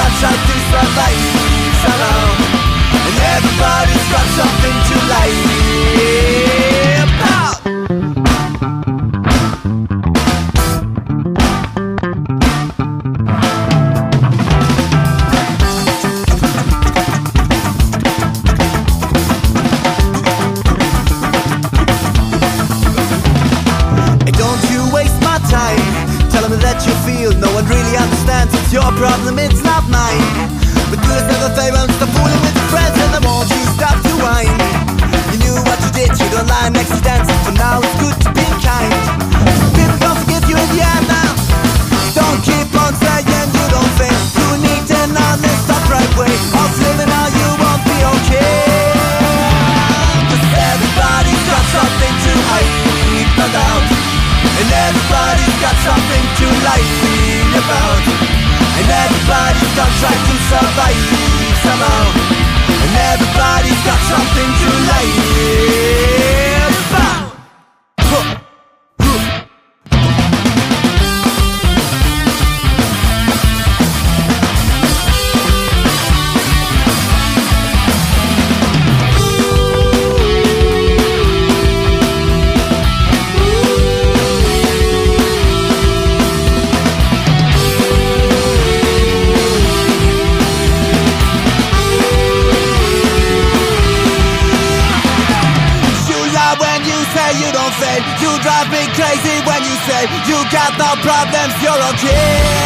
gonna try to survive somehow, and everybody's got something to lie about. That you feel, no one really understands. It's your problem, it's not mine. But good never favors the fooling with your friends, and the more you stop to whine. You knew what you did, you don't lie next to dancing. For now it's good to be kind. People don't forgive you in the end now. Don't keep on saying you don't fail. You need an honest, upright way of living, or you won't be okay. Cause everybody's got something to hide, no doubt. And everybody's got something to lie about. And everybody's gonna try to survive somehow. And everybody's got something to lie about. You don't fail. You drive me crazy when you say you got no problems, you're okay.